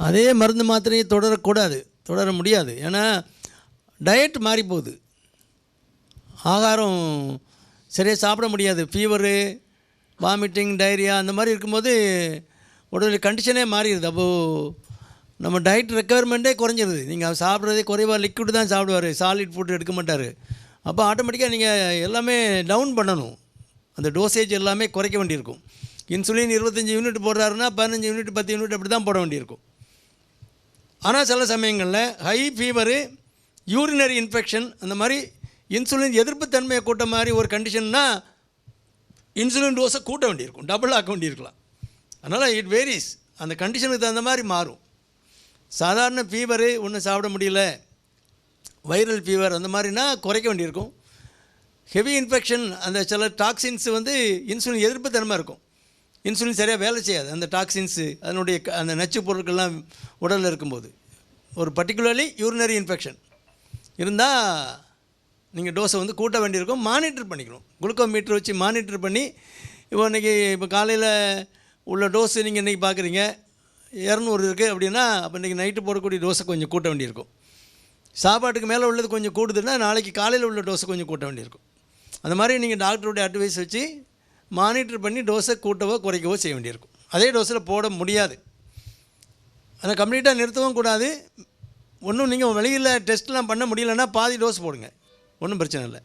அதே மருந்து மாத்திரையை தொடர முடியாது. ஏன்னா டயட் மாறி போகுது, ஆகாரம் சரியாக சாப்பிட முடியாது. ஃபீவரு, வாமிட்டிங், டைரியா அந்த மாதிரி இருக்கும்போது உடல் கண்டிஷனே மாறிடுது. அப்போது நம்ம டயட் ரெக்குயர்மெண்ட்டே குறைஞ்சிருது. நீங்கள் சாப்பிட்றதே குறைவாக லிக்விட் தான் சாப்பிடுவார், சாலிட் ஃபுட் எடுக்க மாட்டார். அப்போ ஆட்டோமேட்டிக்காக நீங்கள் எல்லாமே டவுன் பண்ணணும், அந்த டோசேஜ் எல்லாமே குறைக்க வேண்டியிருக்கும். இன்சுலின் 25 யூனிட் போடுறாருன்னா 15 யூனிட் 10 யூனிட் அப்படி தான் போட வேண்டியிருக்கும். ஆனால் சில சமயங்களில் ஹை ஃபீவரு, யூரினரி இன்ஃபெக்ஷன், அந்த மாதிரி இன்சுலின் எதிர்ப்புத்தன்மையை கூட்ட மாதிரி ஒரு கண்டிஷன்னா இன்சுலின் டோஸை கூட்ட வேண்டியிருக்கும், டபுள் ஆக்க வேண்டியிருக்கலாம். அதனால் இட் வேரிஸ், அந்த கண்டிஷனுக்கு தகுந்த மாதிரி மாறும். சாதாரண ஃபீவரு ஒன்றும் சாப்பிட முடியல, வைரல் ஃபீவர் அந்த மாதிரினா குறைக்க வேண்டியிருக்கும். ஹெவி இன்ஃபெக்ஷன், அந்த சில டாக்ஸின்ஸ் இன்சுலின் எதிர்ப்புத்தன்மை இருக்கும், இன்சுலின் சரியாக வேலை செய்யாது. அந்த டாக்ஸின்ஸு அதனுடைய அந்த நச்சு பொருட்கள்லாம் உடலில் இருக்கும்போது, ஒரு பர்டிகுலர்லி யூரினரி இன்ஃபெக்ஷன் இருந்தால் நீங்கள் டோஸை கூட்ட வேண்டியிருக்கும். மானிட்டர் பண்ணிக்கணும், குளுக்கோமீட்டர் வச்சு மானிட்டர் பண்ணி, இப்போ காலையில் உள்ள டோஸு நீங்கள் இன்றைக்கி பார்க்குறீங்க 200 இருக்குது அப்படின்னா, அப்போ இன்றைக்கி நைட்டு போடக்கூடிய டோஸை கொஞ்சம் கூட்ட வேண்டியிருக்கும். சாப்பாட்டுக்கு மேலே உள்ளது கொஞ்சம் கூடுதுன்னா நாளைக்கு காலையில் உள்ள டோஸை கொஞ்சம் கூட்ட வேண்டியிருக்கும். அந்த மாதிரி நீங்கள் டாக்டருடைய அட்வைஸ் வச்சு மானிட்டர் பண்ணி டோஸை கூட்டவோ குறைக்கவோ செய்ய வேண்டியிருக்கும். அதே டோஸில் போட முடியாது, அதை கம்ப்ளீட்டாக நிறுத்தவும் கூடாது. ஒன்றும் நீங்கள் வெளியில் டெஸ்ட்லாம் பண்ண முடியலன்னா பாதி டோஸ் போடுங்க, ஒன்றும் பிரச்சனை இல்லை.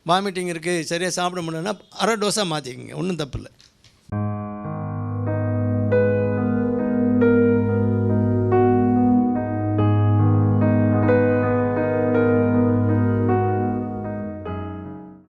வாமிட்டிங் இருக்குது, சரியாக சாப்பிட முடியலன்னா அரை டோஸாக மாற்றிக்கோங்க, ஒன்றும் தப்பு இல்லை.